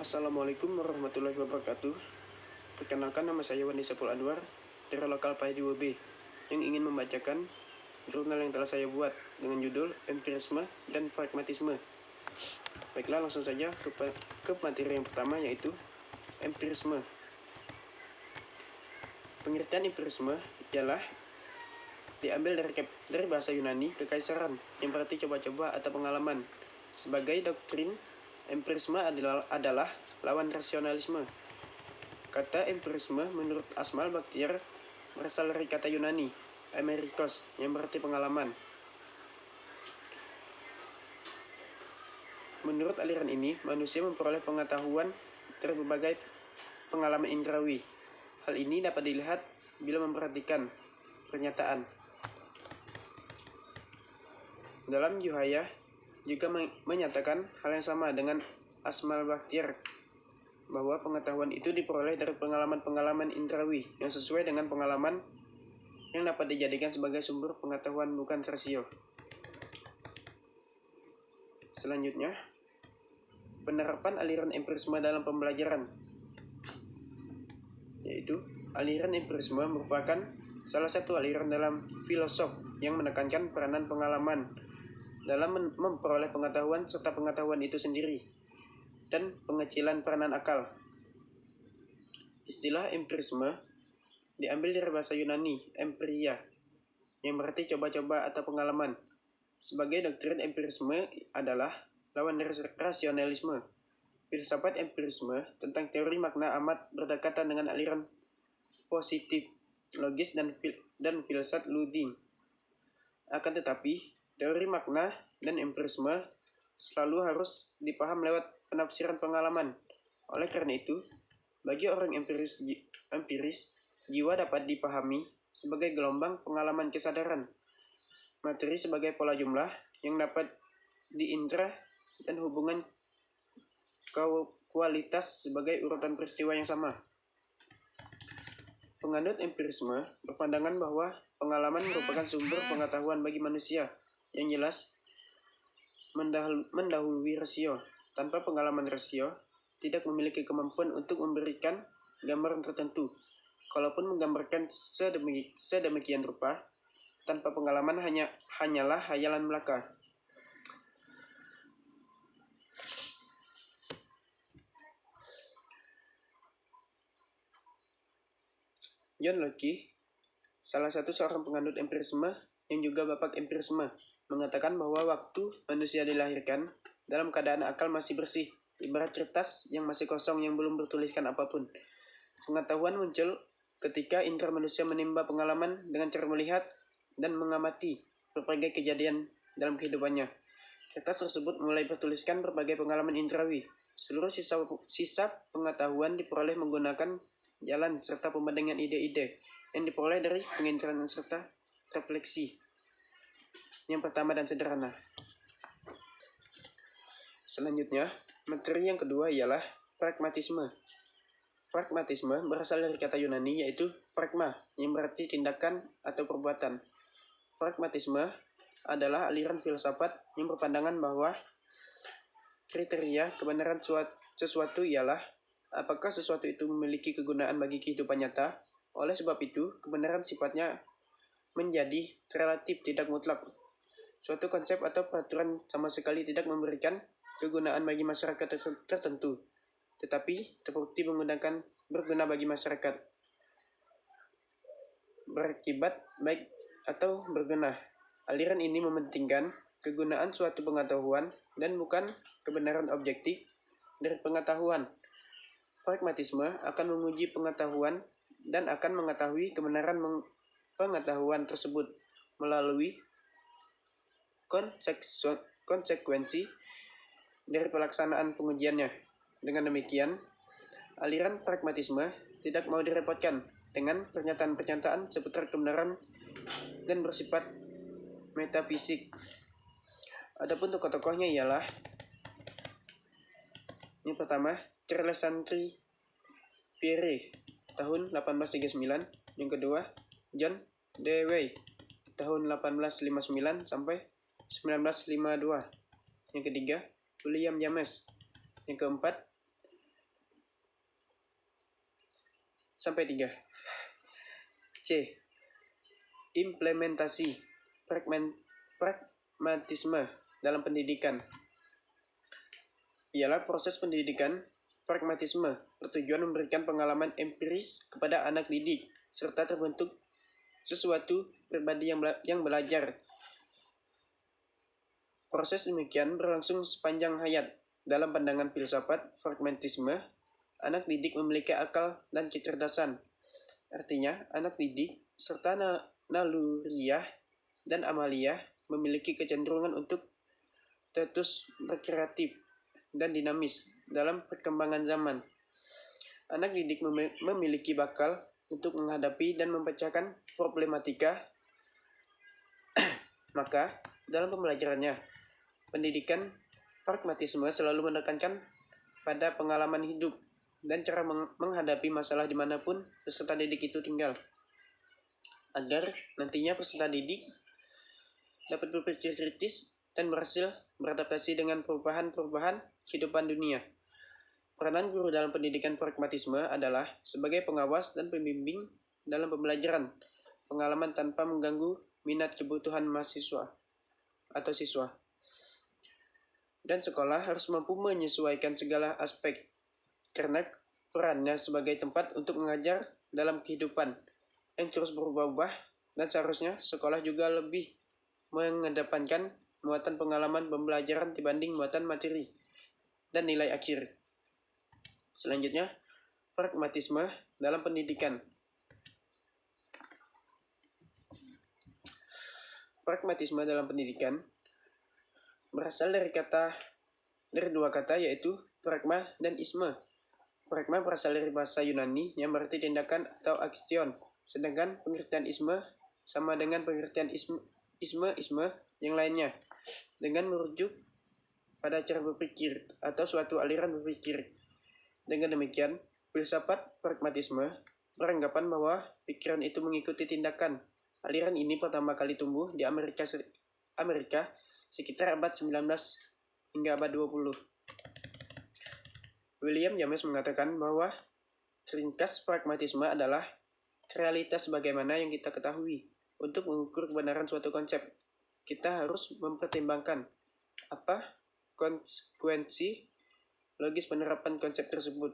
Assalamualaikum warahmatullahi wabarakatuh. Perkenalkan, nama saya Wandi Saiful Anwar dari lokal PAI 2B yang ingin membacakan jurnal yang telah saya buat dengan judul Empirisme dan Pragmatisme. Baiklah, langsung saja ke materi yang pertama, yaitu empirisme. Pengertian empirisme ialah diambil dari bahasa Yunani kekaisaran, yang berarti coba-coba atau pengalaman. Sebagai doktrin, empirisme adalah lawan rasionalisme. Kata empirisme menurut Asmal Bakhtiar berasal dari kata Yunani emerikos, yang berarti pengalaman. Menurut aliran ini, manusia memperoleh pengetahuan dari berbagai pengalaman indrawi. Hal ini dapat dilihat bila memperhatikan pernyataan. Dalam Yuhaya juga menyatakan hal yang sama dengan Asmal Bakhtiar, bahwa pengetahuan itu diperoleh dari pengalaman-pengalaman indrawi yang sesuai dengan pengalaman yang dapat dijadikan sebagai sumber pengetahuan, bukan rasio. Selanjutnya, penerapan aliran empirisme dalam pembelajaran, yaitu aliran empirisme merupakan salah satu aliran dalam filosof yang menekankan peranan pengalaman dalam memperoleh pengetahuan serta pengetahuan itu sendiri, dan pengecilan peranan akal. Istilah empirisme diambil dari bahasa Yunani empiria, yang berarti coba-coba atau pengalaman. Sebagai doktrin, empirisme adalah lawan dari rasionalisme. Filsafat empirisme tentang teori makna amat berdekatan dengan aliran positif, logis, dan filsafat Luding. Akan tetapi, teori makna dan empirisme selalu harus dipaham lewat penafsiran pengalaman. Oleh karena itu, bagi orang empiris, jiwa dapat dipahami sebagai gelombang pengalaman kesadaran, materi sebagai pola jumlah yang dapat diindra, dan hubungan kualitas sebagai urutan peristiwa yang sama. Penganut empirisme berpandangan bahwa pengalaman merupakan sumber pengetahuan bagi manusia yang jelas mendahului rasio. Tanpa pengalaman, rasio tidak memiliki kemampuan untuk memberikan gambaran tertentu. Kalaupun menggambarkan sedemikian rupa, tanpa pengalaman hanyalah hayalan belaka. John Locke, salah satu seorang penganut empirisme yang juga bapak empirisme, mengatakan bahwa waktu manusia dilahirkan dalam keadaan akal masih bersih, ibarat kertas yang masih kosong yang belum bertuliskan apapun. Pengetahuan muncul ketika indera manusia menimba pengalaman dengan cara melihat dan mengamati berbagai kejadian dalam kehidupannya. Kertas tersebut mulai bertuliskan berbagai pengalaman indrawi. Seluruh sisa pengetahuan diperoleh menggunakan jalan serta pembandingan ide-ide yang diperoleh dari penginderaan serta refleksi. Yang pertama dan sederhana. Selanjutnya, materi yang kedua ialah pragmatisme. Pragmatisme berasal dari kata Yunani yaitu pragma, yang berarti tindakan atau perbuatan. Pragmatisme adalah aliran filsafat yang berpandangan bahwa kriteria kebenaran sesuatu ialah apakah sesuatu itu memiliki kegunaan bagi kehidupan nyata. Oleh sebab itu, kebenaran sifatnya menjadi relatif, tidak mutlak. Suatu konsep atau peraturan sama sekali tidak memberikan kegunaan bagi masyarakat tertentu, tetapi terbukti berguna bagi masyarakat, berakibat baik atau berguna. Aliran ini mementingkan kegunaan suatu pengetahuan dan bukan kebenaran objektif dari pengetahuan. Pragmatisme akan menguji pengetahuan dan akan mengetahui kebenaran pengetahuan tersebut melalui konsekuensi dari pelaksanaan pengujiannya. Dengan demikian, aliran pragmatisme tidak mau direpotkan dengan pernyataan-pernyataan seputar kebenaran dan bersifat metafisik. Adapun tokoh-tokohnya ialah yang pertama, Charles Santry Pierre tahun 1839, yang kedua John Dewey tahun 1859 sampai 1952, yang ketiga William James, yang keempat sampai 3. C. Implementasi pragmatisme dalam pendidikan. Ialah proses pendidikan pragmatisme bertujuan memberikan pengalaman empiris kepada anak didik serta terbentuk sesuatu pribadi yang belajar. Proses demikian berlangsung sepanjang hayat. Dalam pandangan filsafat pragmatisme, anak didik memiliki akal dan kecerdasan. Artinya, anak didik serta naluriah dan amaliah memiliki kecenderungan untuk terus berkreatif dan dinamis dalam perkembangan zaman. Anak didik memiliki bakal untuk menghadapi dan memecahkan problematika. Maka, dalam pembelajarannya, pendidikan pragmatisme selalu menekankan pada pengalaman hidup dan cara menghadapi masalah dimanapun peserta didik itu tinggal, agar nantinya peserta didik dapat berpikir kritis dan berhasil beradaptasi dengan perubahan-perubahan kehidupan dunia. Peranan guru dalam pendidikan pragmatisme adalah sebagai pengawas dan pembimbing dalam pembelajaran pengalaman tanpa mengganggu minat kebutuhan mahasiswa atau siswa. Dan sekolah harus mampu menyesuaikan segala aspek, karena perannya sebagai tempat untuk mengajar dalam kehidupan yang terus berubah-ubah, dan seharusnya sekolah juga lebih mengedepankan muatan pengalaman pembelajaran dibanding muatan materi dan nilai akhir. Selanjutnya, pragmatisme dalam pendidikan. Pragmatisme dalam pendidikan berasal dari dua kata, yaitu pragma dan isme. Pragma berasal dari bahasa Yunani yang berarti tindakan atau action, sedangkan pengertian isme sama dengan pengertian isme yang lainnya, dengan merujuk pada cara berpikir atau suatu aliran berpikir. Dengan demikian, filsafat pragmatisme beranggapan bahwa pikiran itu mengikuti tindakan. Aliran ini pertama kali tumbuh di Amerika sekitar abad 19 hingga abad 20. William James mengatakan bahwa ringkas pragmatisme adalah realitas sebagaimana yang kita ketahui. Untuk mengukur kebenaran suatu konsep, kita harus mempertimbangkan apa konsekuensi logis penerapan konsep tersebut.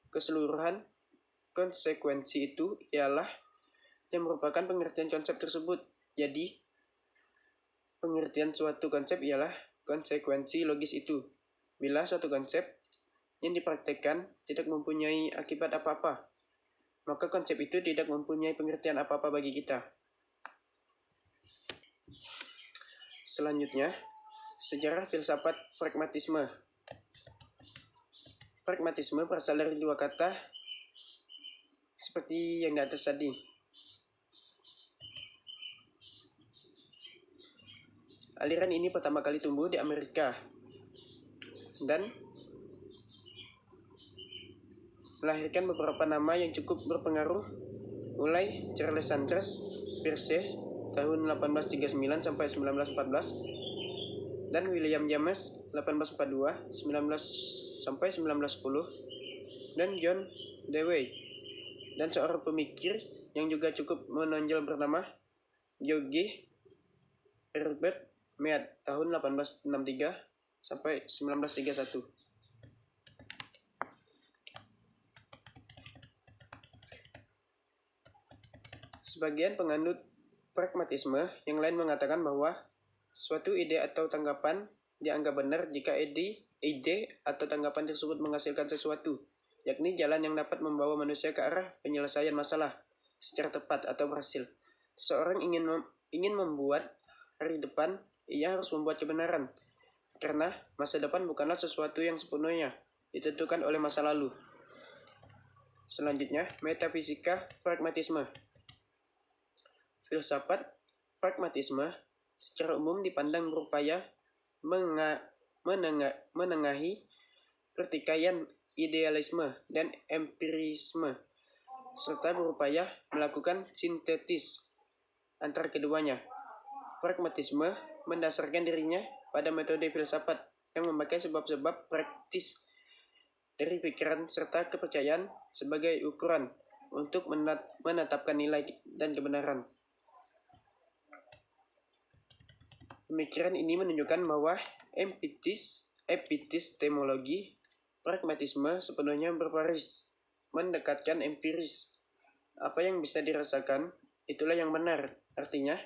Keseluruhan konsekuensi itu ialah yang merupakan pengertian konsep tersebut. Jadi, pengertian suatu konsep ialah konsekuensi logis itu. Bila suatu konsep yang dipraktekkan tidak mempunyai akibat apa-apa, maka konsep itu tidak mempunyai pengertian apa-apa bagi kita. Selanjutnya, sejarah filsafat pragmatisme. Pragmatisme berasal dari dua kata seperti yang di atas tadi. Aliran ini pertama kali tumbuh di Amerika dan melahirkan beberapa nama yang cukup berpengaruh, mulai Charles Sanders Peirce tahun 1839 sampai 1914 dan William James 1842 sampai 1910 dan John Dewey dan seorang pemikir yang juga cukup menonjol bernama George Herbert Mead tahun 1863 sampai 1931. Sebagian penganut pragmatisme yang lain mengatakan bahwa suatu ide atau tanggapan dianggap benar jika ide atau tanggapan tersebut menghasilkan sesuatu, yakni jalan yang dapat membawa manusia ke arah penyelesaian masalah secara tepat atau berhasil. Seseorang ingin membuat hari depan, ia harus membuat kebenaran, karena masa depan bukanlah sesuatu yang sepenuhnya ditentukan oleh masa lalu. Selanjutnya, metafisika pragmatisme. Filsafat pragmatisme secara umum dipandang berupaya menengahi pertikaian idealisme dan empirisme, serta berupaya melakukan sintetis antara keduanya. Pragmatisme mendasarkan dirinya pada metode filsafat yang memakai sebab-sebab praktis dari pikiran serta kepercayaan sebagai ukuran untuk menetapkan nilai dan kebenaran. Pemikiran ini menunjukkan bahwa epistemologi pragmatisme sepenuhnya berbaris mendekatkan empiris. Apa yang bisa dirasakan, itulah yang benar. Artinya,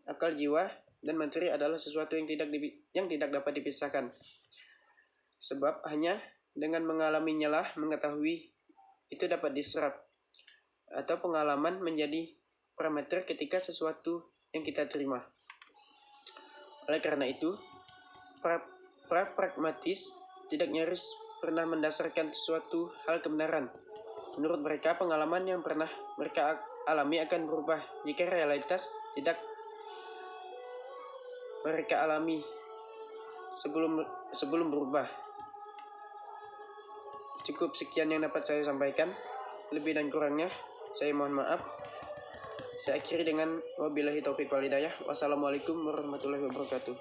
akal jiwa dan materi adalah sesuatu yang tidak dapat dipisahkan. Sebab hanya dengan mengalaminya lah mengetahui itu dapat diserap. Atau pengalaman menjadi parameter ketika sesuatu yang kita terima. Oleh karena itu, pragmatis tidak nyaris pernah mendasarkan sesuatu hal kebenaran. Menurut mereka, pengalaman yang pernah mereka alami akan berubah jika realitas tidak mereka alami sebelum berubah. Cukup sekian yang dapat saya sampaikan. Lebih dan kurangnya, saya mohon maaf. Saya akhiri dengan wabillahi taufiq wal hidayah. Wassalamualaikum warahmatullahi wabarakatuh.